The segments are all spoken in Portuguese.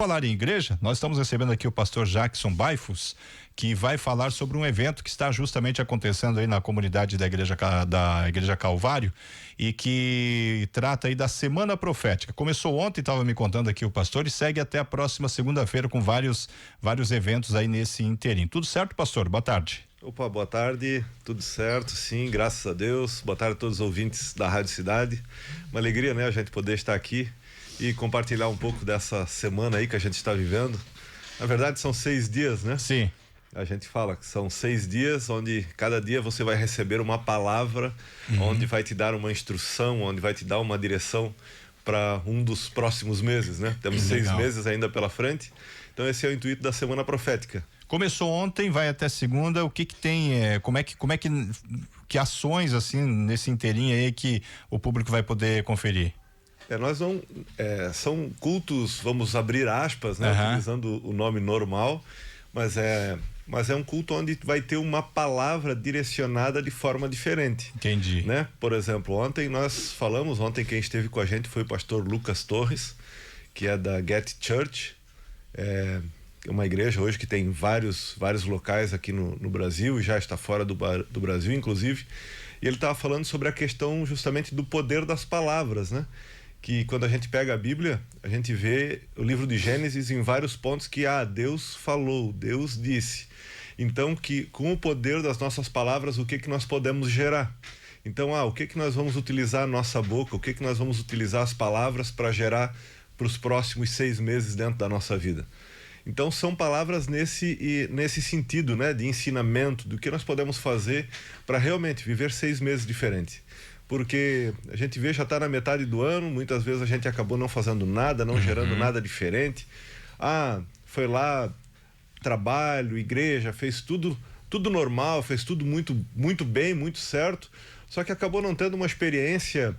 Falar em igreja, nós estamos recebendo aqui o pastor Jackson Baifos, que vai falar sobre um evento que está justamente acontecendo aí na comunidade da Igreja Calvário e que trata aí da Semana Profética. Começou ontem, estava me contando aqui o pastor, e segue até a próxima segunda-feira com vários eventos aí nesse inteirinho. Tudo certo, pastor? Boa tarde. Opa, boa tarde, tudo certo, sim, graças a Deus. Boa tarde a todos os ouvintes da Rádio Cidade. Uma alegria, né, a gente poder estar aqui e compartilhar um pouco dessa semana aí que a gente está vivendo. Na verdade, são 6 dias, né? Sim. A gente fala que são 6 dias onde cada dia você vai receber uma palavra, onde vai te dar uma instrução, onde vai te dar uma direção para um dos próximos meses, né? Temos 6 meses ainda pela frente. Então esse é o intuito da Semana Profética. Começou ontem, vai até segunda. O que tem, como é que ações assim nesse inteirinho aí que o público vai poder conferir? Nós não, são cultos, vamos abrir aspas, né? Utilizando o nome normal, mas é um culto onde vai ter uma palavra direcionada de forma diferente. Entendi. Né? Por exemplo, ontem quem esteve com a gente foi o pastor Lucas Torres, que é da Get Church, uma igreja hoje que tem vários locais aqui no Brasil e já está fora do Brasil, inclusive, e ele estava falando sobre a questão justamente do poder das palavras, né? Que quando a gente pega a Bíblia, a gente vê o livro de Gênesis em vários pontos que Deus falou, Deus disse. Então, que com o poder das nossas palavras, o que nós podemos gerar? Então, o que nós vamos utilizar a nossa boca, o que nós vamos utilizar as palavras para gerar para os próximos 6 meses dentro da nossa vida? Então, são palavras nesse sentido, né, de ensinamento, do que nós podemos fazer para realmente viver 6 meses diferentes. Porque a gente vê, já está na metade do ano, muitas vezes a gente acabou não fazendo nada, não gerando nada diferente. Foi lá, trabalho, igreja, fez tudo normal, fez tudo muito, muito bem, muito certo, só que acabou não tendo uma experiência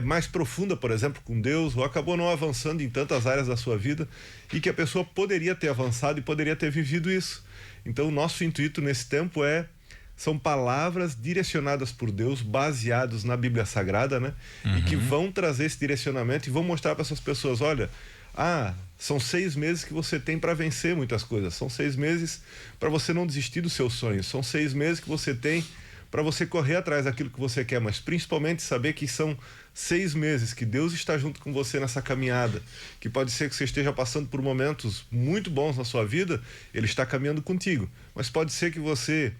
mais profunda, por exemplo, com Deus, ou acabou não avançando em tantas áreas da sua vida e que a pessoa poderia ter avançado e poderia ter vivido isso. Então, o nosso intuito nesse tempo são palavras direcionadas por Deus, baseados na Bíblia Sagrada, né? E que vão trazer esse direcionamento e vão mostrar para essas pessoas, olha, são 6 meses que você tem para vencer muitas coisas, são 6 meses para você não desistir dos seus sonhos, são 6 meses que você tem para você correr atrás daquilo que você quer, mas principalmente saber que são 6 meses que Deus está junto com você nessa caminhada, que pode ser que você esteja passando por momentos muito bons na sua vida, Ele está caminhando contigo, mas pode ser que você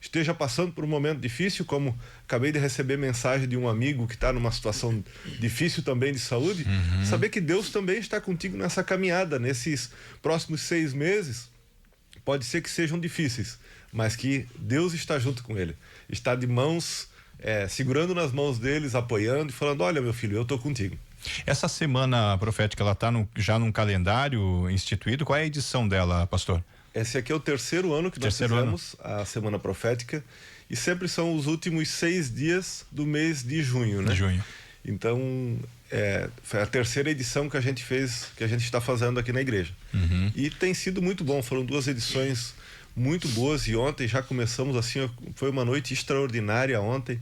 esteja passando por um momento difícil, como acabei de receber mensagem de um amigo que está numa situação difícil também de saúde, saber que Deus também está contigo nessa caminhada, nesses próximos 6 meses, pode ser que sejam difíceis, mas que Deus está junto com ele, está de mãos, segurando nas mãos deles, apoiando e falando, olha meu filho, eu estou contigo. Essa semana profética, ela está já num calendário instituído, qual é a edição dela, pastor? Esse aqui é o 3º ano que nós fizemos a Semana Profética e sempre são os últimos 6 dias do mês de junho, né? De junho. Então, foi a 3ª edição que a gente fez, que a gente está fazendo aqui na igreja. E tem sido muito bom, foram 2 edições muito boas e ontem já começamos assim, foi uma noite extraordinária ontem.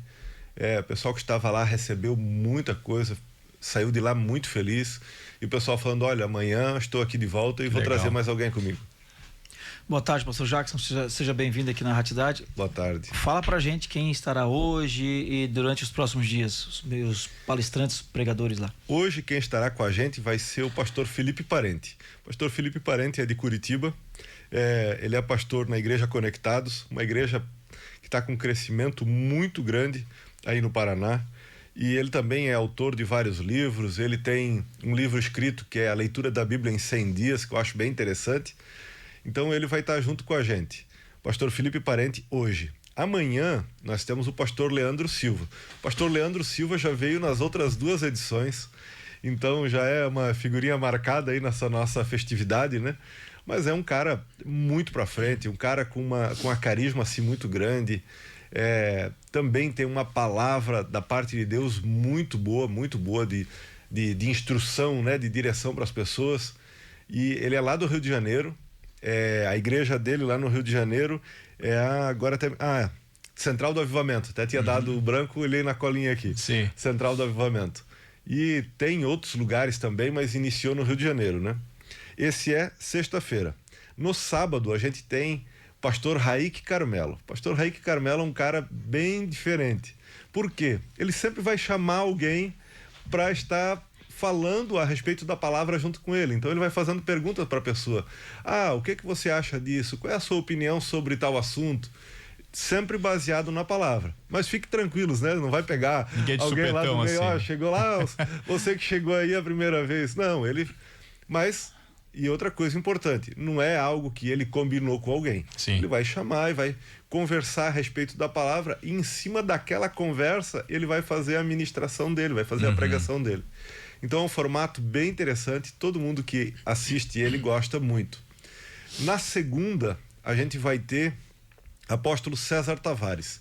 O pessoal que estava lá recebeu muita coisa, saiu de lá muito feliz e o pessoal falando, olha, amanhã estou aqui de volta e vou trazer mais alguém comigo. Boa tarde, pastor Jackson, seja bem-vindo aqui na Ratidade. Boa tarde. Fala pra gente quem estará hoje e durante os próximos dias, os meus palestrantes, pregadores lá. Hoje quem estará com a gente vai ser o pastor Felipe Parente. O pastor Felipe Parente é de Curitiba, ele é pastor na Igreja Conectados, uma igreja que está com um crescimento muito grande aí no Paraná. E ele também é autor de vários livros, ele tem um livro escrito que é a leitura da Bíblia em 100 dias, que eu acho bem interessante. Então ele vai estar junto com a gente, pastor Felipe Parente, hoje. Amanhã nós temos o pastor Leandro Silva. O pastor Leandro Silva já veio nas outras 2 edições, então já é uma figurinha marcada aí nessa nossa festividade, né? Mas é um cara muito pra frente, um cara com uma carisma assim muito grande, também tem uma palavra da parte de Deus muito boa de instrução, né? De direção para as pessoas, e ele é lá do Rio de Janeiro. A igreja dele lá no Rio de Janeiro agora tem Central do Avivamento, até tinha dado o branco, olhei na colinha aqui. Sim. Central do Avivamento. E tem outros lugares também, mas iniciou no Rio de Janeiro, né? Esse é sexta-feira. No sábado, a gente tem o pastor Raik Carmelo. O pastor Raik Carmelo é um cara bem diferente. Por quê? Ele sempre vai chamar alguém para estar falando a respeito da palavra junto com ele. Então ele vai fazendo perguntas para a pessoa. O que você acha disso? Qual é a sua opinião sobre tal assunto? Sempre baseado na palavra. Mas fique tranquilos, né? Não vai pegar alguém lá do meio, assim. Chegou lá, você que chegou aí a primeira vez. Não, ele... Mas, e outra coisa importante, não é algo que ele combinou com alguém. Sim. Ele vai chamar e vai conversar a respeito da palavra, e em cima daquela conversa ele vai fazer a ministração dele, vai fazer a pregação dele. Então é um formato bem interessante, todo mundo que assiste ele gosta muito. Na segunda, a gente vai ter apóstolo César Tavares.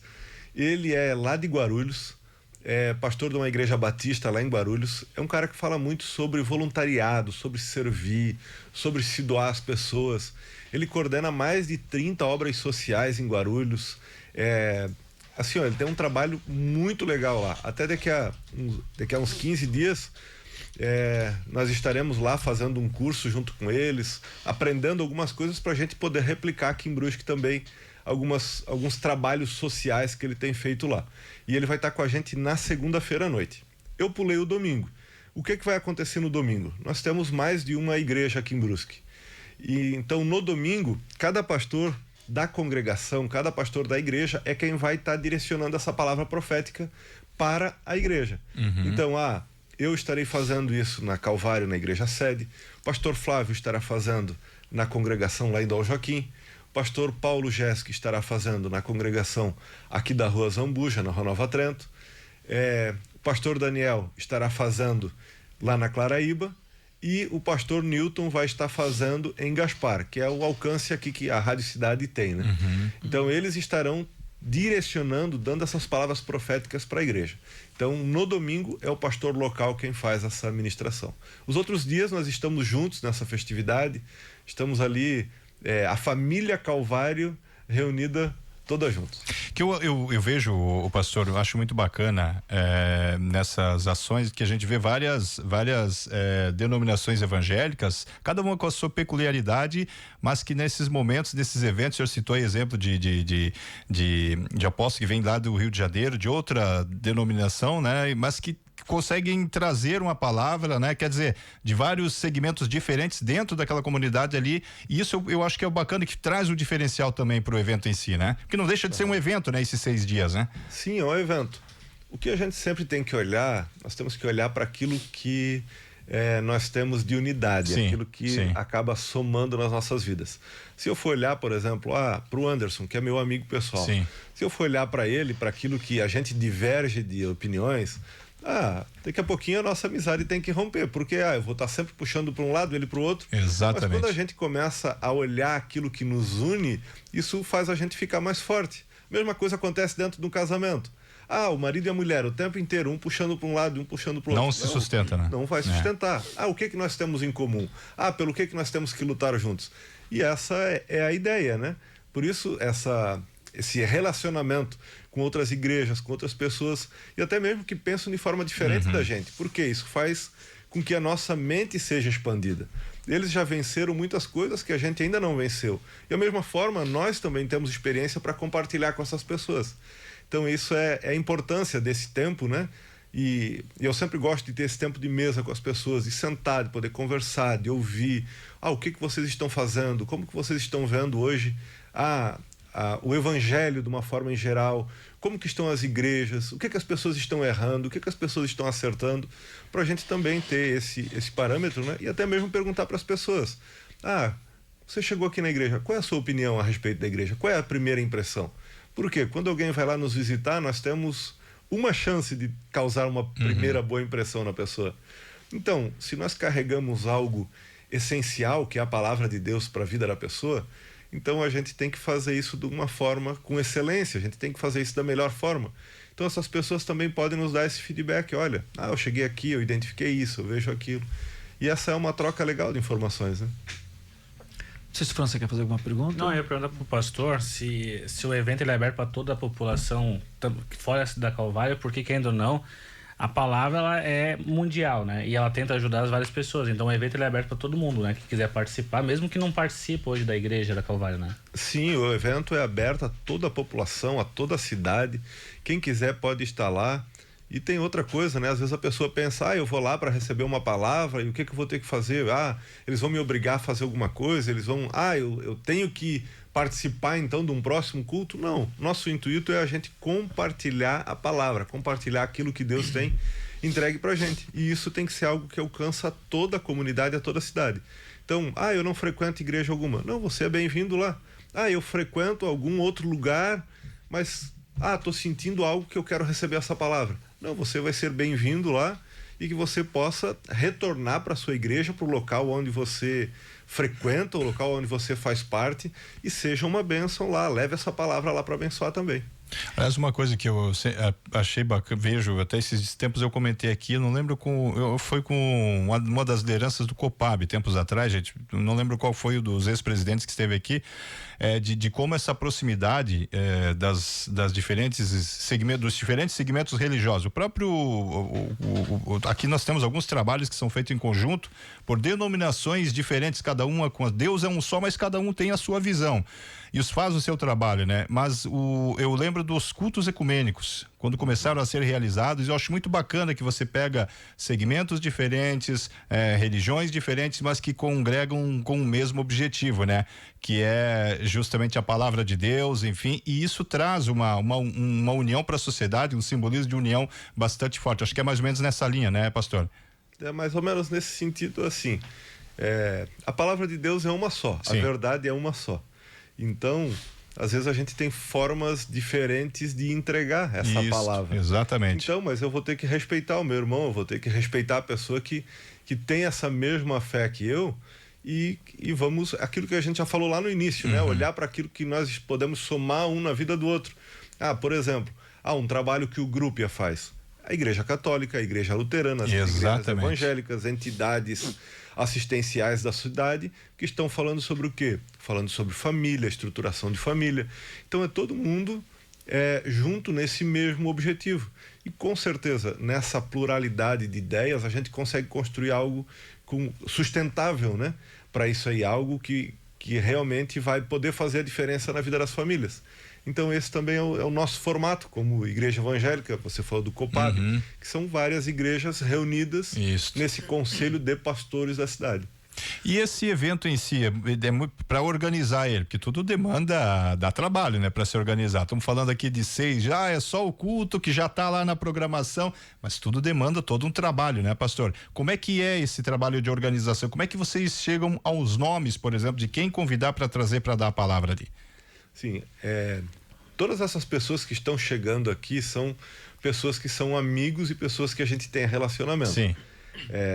Ele é lá de Guarulhos, é pastor de uma igreja batista lá em Guarulhos. É um cara que fala muito sobre voluntariado, sobre servir, sobre se doar às pessoas. Ele coordena mais de 30 obras sociais em Guarulhos. Ele tem um trabalho muito legal lá. Até daqui a uns 15 dias, nós estaremos lá fazendo um curso junto com eles, aprendendo algumas coisas para a gente poder replicar aqui em Brusque também alguns trabalhos sociais que ele tem feito lá. E ele vai estar com a gente na segunda-feira à noite. Eu pulei o domingo. O que vai acontecer no domingo? Nós temos mais de uma igreja aqui em Brusque. E então, no domingo, cada pastor da congregação, cada pastor da igreja é quem vai estar direcionando essa palavra profética para a igreja. Então, eu estarei fazendo isso na Calvário, na igreja sede. O pastor Flávio estará fazendo na congregação lá em Dom Joaquim. O pastor Paulo Jéssica estará fazendo na congregação aqui da Rua Zambuja, na Rua Nova Trento. O pastor Daniel estará fazendo lá na Claraíba. E o pastor Newton vai estar fazendo em Gaspar, que é o alcance aqui que a Rádio Cidade tem, né? Então eles estarão direcionando, dando essas palavras proféticas para a igreja. Então no domingo é o pastor local quem faz essa ministração. Os outros dias nós estamos juntos nessa festividade, estamos ali, a família Calvário reunida todas juntas. Que eu vejo, o pastor, eu acho muito bacana nessas ações que a gente vê várias denominações evangélicas, cada uma com a sua peculiaridade, mas que nesses momentos, nesses eventos, o senhor citou aí exemplo de apóstolo que vem lá do Rio de Janeiro, de outra denominação, né? Mas que conseguem trazer uma palavra, né? Quer dizer, de vários segmentos diferentes dentro daquela comunidade ali, e isso eu acho que é o bacana, que traz o diferencial também pro evento em si, né? Porque não deixa de ser um evento, né? Esses 6 dias, né? Sim, é um evento. O que a gente sempre tem que olhar, nós temos que olhar para aquilo que nós temos de unidade, aquilo que acaba somando nas nossas vidas. Se eu for olhar, por exemplo, para o Anderson, que é meu amigo pessoal, se eu for olhar para ele, para aquilo que a gente diverge de opiniões, daqui a pouquinho a nossa amizade tem que romper, porque eu vou estar sempre puxando para um lado, ele para o outro. Exatamente. Mas quando a gente começa a olhar aquilo que nos une, isso faz a gente ficar mais forte. Mesma coisa acontece dentro de um casamento. O marido e a mulher, o tempo inteiro, um puxando para um lado e um puxando para o outro. Não se sustenta, né? Não vai sustentar. O que nós temos em comum? Pelo que nós temos que lutar juntos? E essa é a ideia, né? Por isso, esse relacionamento com outras igrejas, com outras pessoas, e até mesmo que pensam de forma diferente da gente. Porque isso faz com que a nossa mente seja expandida. Eles já venceram muitas coisas que a gente ainda não venceu. E da mesma forma, nós também temos experiência para compartilhar com essas pessoas. Então isso é a importância desse tempo, né? E eu sempre gosto de ter esse tempo de mesa com as pessoas, de sentar, de poder conversar, de ouvir. O que vocês estão fazendo? Como que vocês estão vendo hoje o evangelho de uma forma em geral? Como que estão as igrejas? O que as pessoas estão errando? O que as pessoas estão acertando? Para a gente também ter esse parâmetro, né? E até mesmo perguntar para as pessoas: você chegou aqui na igreja, qual é a sua opinião a respeito da igreja? Qual é a primeira impressão? Porque quando alguém vai lá nos visitar, nós temos uma chance de causar uma primeira boa impressão na pessoa. Então, se nós carregamos algo essencial, que é a palavra de Deus para a vida da pessoa, então a gente tem que fazer isso de uma forma com excelência, a gente tem que fazer isso da melhor forma. Então essas pessoas também podem nos dar esse feedback: olha, eu cheguei aqui, eu identifiquei isso, eu vejo aquilo. E essa é uma troca legal de informações, né? Não sei se o Fran, você quer fazer alguma pergunta? Não, eu ia perguntar para o pastor se o evento ele é aberto para toda a população fora da Calvário, porque, querendo ou não, a palavra ela é mundial, né? E ela tenta ajudar as várias pessoas. Então o evento ele é aberto para todo mundo, né? Que quiser participar, mesmo que não participe hoje da igreja da Calvário, né? Sim, o evento é aberto a toda a população, a toda a cidade. Quem quiser pode estar lá. E tem outra coisa, né? Às vezes a pessoa pensa, eu vou lá para receber uma palavra e o que eu vou ter que fazer? Eles vão me obrigar a fazer alguma coisa, eles vão, eu tenho que participar então de um próximo culto. Não, nosso intuito é a gente compartilhar a palavra, compartilhar aquilo que Deus tem entregue pra gente. E isso tem que ser algo que alcança toda a comunidade, a toda a cidade. Então, eu não frequento igreja alguma. Não, você é bem-vindo lá. Eu frequento algum outro lugar, mas tô sentindo algo que eu quero receber essa palavra. Não, você vai ser bem-vindo lá e que você possa retornar para a sua igreja, para o local onde você frequenta, o local onde você faz parte, e seja uma bênção lá, leve essa palavra lá para abençoar também. Aliás, uma coisa que eu achei bacana, vejo, até esses tempos eu comentei aqui, eu não lembro foi com uma das lideranças do Copab, tempos atrás, gente, não lembro qual foi o dos ex-presidentes que esteve aqui, de como essa proximidade das diferentes segmentos, dos diferentes segmentos religiosos. O próprio, aqui nós temos alguns trabalhos que são feitos em conjunto por denominações diferentes, cada uma com Deus é um só, mas cada um tem a sua visão e os faz o seu trabalho, né? Mas eu lembro dos cultos ecumênicos, quando começaram a ser realizados, eu acho muito bacana que você pega segmentos diferentes, religiões diferentes, mas que congregam com o mesmo objetivo, né? Que é justamente a palavra de Deus, enfim, e isso traz uma união para a sociedade, um simbolismo de união bastante forte. Acho que é mais ou menos nessa linha, né, pastor? É mais ou menos nesse sentido, assim, a palavra de Deus é uma só, Sim. A verdade é uma só. Então, às vezes a gente tem formas diferentes de entregar essa palavra. Exatamente. Então, mas eu vou ter que respeitar o meu irmão, eu vou ter que respeitar a pessoa que tem essa mesma fé que eu e vamos, aquilo que a gente já falou lá no início, né? Olhar para aquilo que nós podemos somar um na vida do outro. Por exemplo, um trabalho que o Grupia faz. A Igreja Católica, a Igreja Luterana, as igrejas evangélicas, entidades assistenciais da cidade que estão falando sobre o quê? Falando sobre família, estruturação de família. Então é todo mundo junto nesse mesmo objetivo. E com certeza, nessa pluralidade de ideias, a gente consegue construir algo sustentável, né? Para isso aí, algo que realmente vai poder fazer a diferença na vida das famílias. Então esse também é o nosso formato, como igreja evangélica, você falou do Copab, que são várias igrejas reunidas nesse conselho de pastores da cidade. E esse evento em si, para organizar ele, porque tudo dá trabalho, né, para se organizar. Estamos falando aqui de 6, é só o culto que já está lá na programação, mas tudo demanda todo um trabalho, né, pastor? Como é que é esse trabalho de organização? Como é que vocês chegam aos nomes, por exemplo, de quem convidar para trazer para dar a palavra ali? Sim, todas essas pessoas que estão chegando aqui são pessoas que são amigos e pessoas que a gente tem relacionamento. Sim.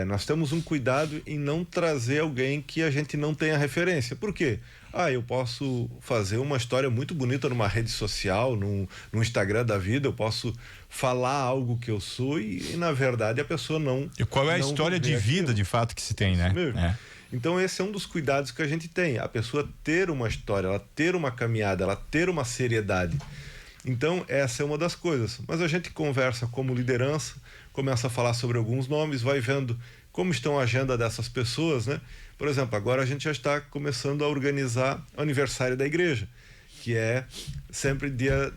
Nós temos um cuidado em não trazer alguém que a gente não tenha referência. Por quê? Eu posso fazer uma história muito bonita numa rede social, no Instagram da vida, eu posso falar algo que eu sou e na verdade a pessoa não... E qual é a história de vida de fato que se tem, né? Então esse é um dos cuidados que a gente tem, a pessoa ter uma história, ela ter uma caminhada, ela ter uma seriedade. Então essa é uma das coisas, mas a gente conversa como liderança, começa a falar sobre alguns nomes, vai vendo como estão a agenda dessas pessoas, né? Por exemplo, agora a gente já está começando a organizar o aniversário da igreja, que é sempre dia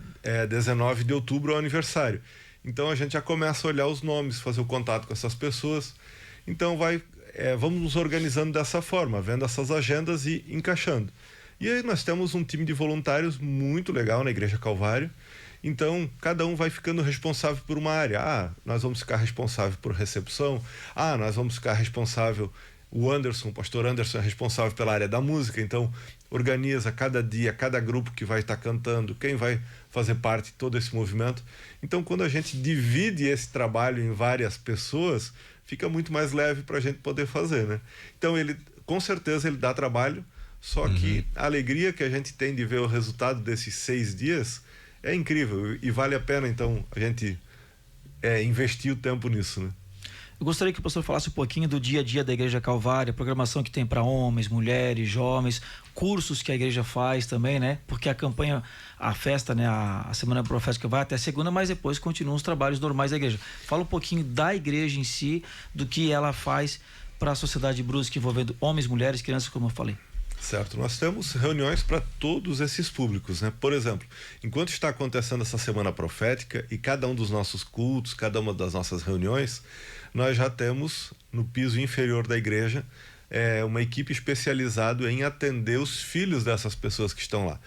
19 de outubro é o aniversário. Então a gente já começa a olhar os nomes, fazer o contato com essas pessoas. Então vamos nos organizando dessa forma, vendo essas agendas e encaixando. E aí nós temos um time de voluntários muito legal na Igreja Calvário. Então, cada um vai ficando responsável por uma área. Nós vamos ficar responsável por recepção. Nós vamos ficar responsável... o pastor Anderson é responsável pela área da música. Então, organiza cada dia, cada grupo que vai estar cantando, quem vai fazer parte de todo esse movimento. Então, quando a gente divide esse trabalho em várias pessoas, fica muito mais leve para a gente poder fazer, né? Então, com certeza, ele dá trabalho, só que a alegria que a gente tem de ver o resultado desses 6 dias é incrível e vale a pena, então, a gente investir o tempo nisso, né? Eu gostaria que o pastor falasse um pouquinho do dia a dia da Igreja Calvário, a programação que tem para homens, mulheres, jovens, cursos que a igreja faz também, né? Porque a campanha, a festa, né? A Semana Profética vai até segunda, mas depois continuam os trabalhos normais da igreja. Fala um pouquinho da igreja em si, do que ela faz para a sociedade de Brusque, envolvendo homens, mulheres, crianças, como eu falei. Certo, nós temos reuniões para todos esses públicos, né? Por exemplo, enquanto está acontecendo essa Semana Profética e cada um dos nossos cultos, cada uma das nossas reuniões, nós já temos no piso inferior da igreja uma equipe especializada em atender os filhos dessas pessoas que estão lá,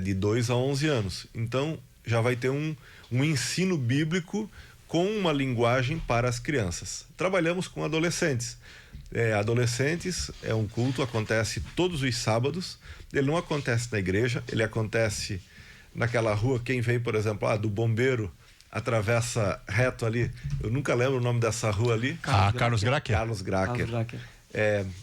de 2 a 11 anos. Então, já vai ter um ensino bíblico com uma linguagem para as crianças. Trabalhamos com adolescentes. Adolescentes é um culto, acontece todos os sábados. Ele não acontece na igreja, ele acontece naquela rua. Quem vem, por exemplo, do Bombeiro, atravessa reto ali, eu nunca lembro o nome dessa rua ali. Carlos Gracker. Carlos Gracker.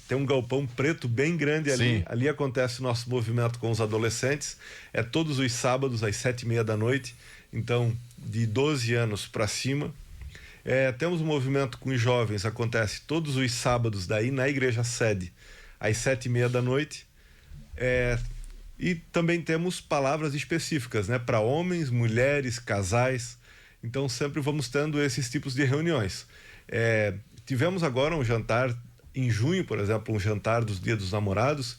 Tem um galpão preto bem grande ali. Sim. Ali acontece o nosso movimento com os adolescentes. É todos os sábados às 7h30 da noite. Então, de 12 anos para cima. Temos um movimento com os jovens, acontece todos os sábados daí na igreja sede, às 7h30 da noite. E também temos palavras específicas, né, para homens, mulheres, casais. Então sempre vamos tendo esses tipos de reuniões. Tivemos agora um jantar em junho, por exemplo, um jantar dos Dia dos Namorados,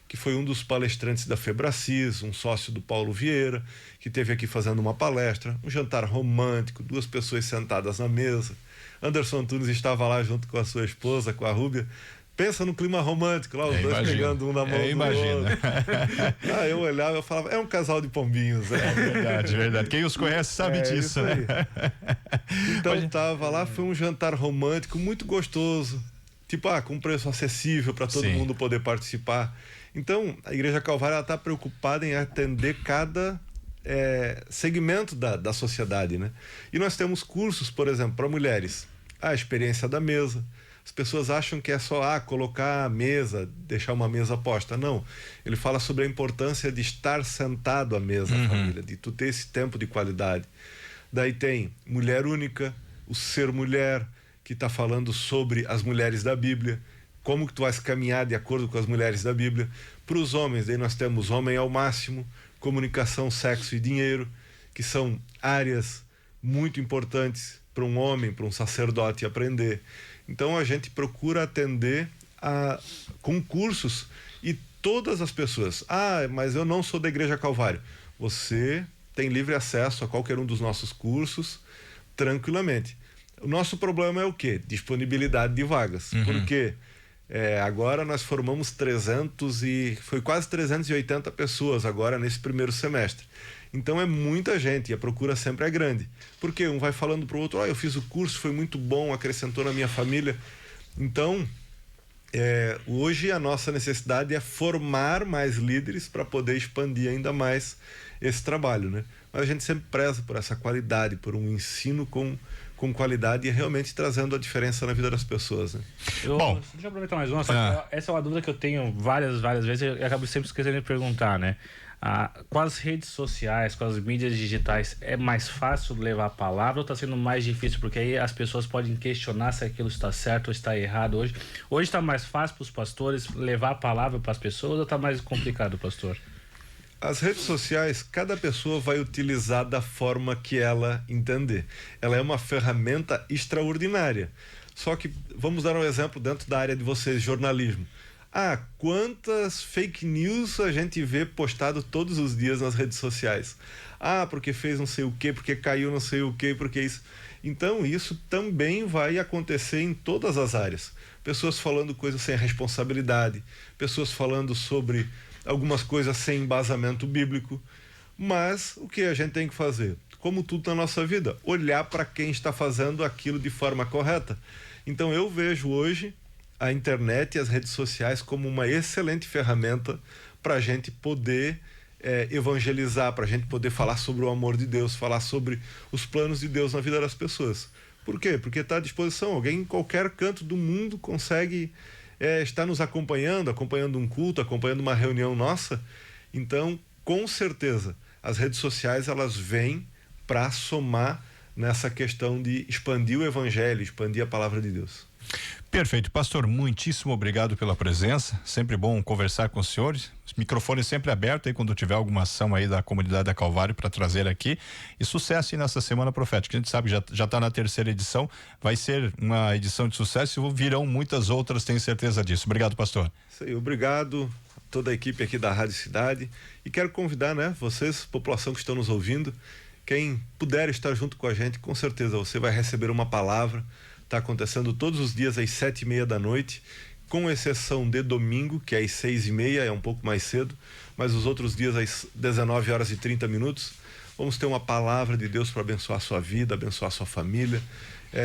que foi um dos palestrantes da Febracis, um sócio do Paulo Vieira, que esteve aqui fazendo uma palestra, um jantar romântico, 2 pessoas sentadas na mesa. Anderson Antunes estava lá junto com a sua esposa, com a Rúbia. Pensa no clima romântico, lá os dois pegando um na mão do outro. Eu olhava e falava, é um casal de pombinhos. Verdade. Quem os conhece sabe disso, né? Então estava lá, foi um jantar romântico muito gostoso. Tipo, com preço acessível para todo mundo poder participar. Então, a Igreja Calvário está preocupada em atender cada segmento da sociedade, né? E nós temos cursos, por exemplo, para mulheres. A experiência da mesa. As pessoas acham que é só colocar a mesa, deixar uma mesa posta. Não. Ele fala sobre a importância de estar sentado à mesa, família, de tu ter esse tempo de qualidade. Daí tem Mulher Única, o Ser Mulher, que está falando sobre as mulheres da Bíblia, como que tu vais caminhar de acordo com as mulheres da Bíblia. Para os homens, daí nós temos Homem ao Máximo, Comunicação, Sexo e Dinheiro, que são áreas muito importantes para um homem, para um sacerdote aprender. Então a gente procura atender a concursos e todas as pessoas. Mas eu não sou da Igreja Calvário. Você tem livre acesso a qualquer um dos nossos cursos tranquilamente. O nosso problema é o quê? Disponibilidade de vagas. Porque agora nós formamos foi quase 380 pessoas agora nesse primeiro semestre. Então é muita gente e a procura sempre é grande. Porque um vai falando para o outro, eu fiz o curso, foi muito bom, acrescentou na minha família. Então, hoje a nossa necessidade é formar mais líderes para poder expandir ainda mais esse trabalho, né? Mas a gente sempre preza por essa qualidade, por um ensino com qualidade e realmente trazendo a diferença na vida das pessoas, né? Bom, deixa eu aproveitar mais uma. Essa é uma dúvida que eu tenho várias vezes e acabo sempre esquecendo de perguntar, né? Com as redes sociais, com as mídias digitais, é mais fácil levar a palavra ou está sendo mais difícil? Porque aí as pessoas podem questionar se aquilo está certo ou está errado hoje. Hoje está mais fácil para os pastores levar a palavra para as pessoas ou está mais complicado, pastor? As redes sociais, cada pessoa vai utilizar da forma que ela entender. Ela é uma ferramenta extraordinária. Só que, vamos dar um exemplo dentro da área de vocês, jornalismo. Quantas fake news a gente vê postado todos os dias nas redes sociais. Porque fez não sei o quê, porque caiu não sei o quê, porque isso... Então, isso também vai acontecer em todas as áreas. Pessoas falando coisas sem responsabilidade, pessoas falando sobre algumas coisas sem embasamento bíblico. Mas o que a gente tem que fazer? Como tudo na nossa vida, olhar para quem está fazendo aquilo de forma correta. Então eu vejo hoje a internet e as redes sociais como uma excelente ferramenta para a gente poder evangelizar, para a gente poder falar sobre o amor de Deus, falar sobre os planos de Deus na vida das pessoas. Por quê? Porque está à disposição. Alguém em qualquer canto do mundo consegue estar nos acompanhando um culto, acompanhando uma reunião nossa. Então, com certeza, as redes sociais elas vêm para somar nessa questão de expandir o evangelho, expandir a palavra de Deus. Perfeito, pastor, muitíssimo obrigado pela presença, sempre bom conversar com os senhores, os microfones sempre abertos aí quando tiver alguma ação aí da comunidade da Calvário para trazer aqui, e sucesso aí nessa Semana Profética. A gente sabe que já está na 3ª edição, vai ser uma edição de sucesso e virão muitas outras, tenho certeza disso. Obrigado, pastor. Isso aí, obrigado a toda a equipe aqui da Rádio Cidade, e quero convidar, vocês, população que estão nos ouvindo, quem puder estar junto com a gente, com certeza você vai receber uma palavra. Está acontecendo todos os dias às 7h30 da noite, com exceção de domingo, que é às 6h30, é um pouco mais cedo, mas os outros dias às 19h30. Vamos ter uma palavra de Deus para abençoar a sua vida, abençoar a sua família.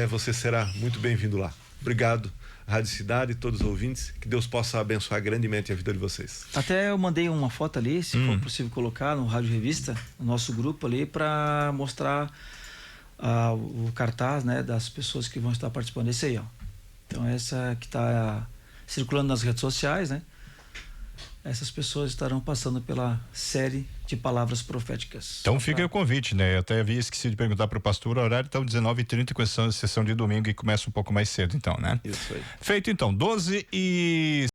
Você será muito bem-vindo lá. Obrigado, Rádio Cidade e todos os ouvintes, que Deus possa abençoar grandemente a vida de vocês. Até eu mandei uma foto ali, se for possível colocar no Rádio Revista, no nosso grupo ali, para mostrar o cartaz, das pessoas que vão estar participando. Esse aí, ó. Então essa que está circulando nas redes sociais, essas pessoas estarão passando pela série de palavras proféticas. Então fica aí o convite, Eu até havia esquecido de perguntar para o pastor, o horário está 19h30 com a sessão de domingo e começa um pouco mais cedo, então, Isso aí. Feito então, 12h.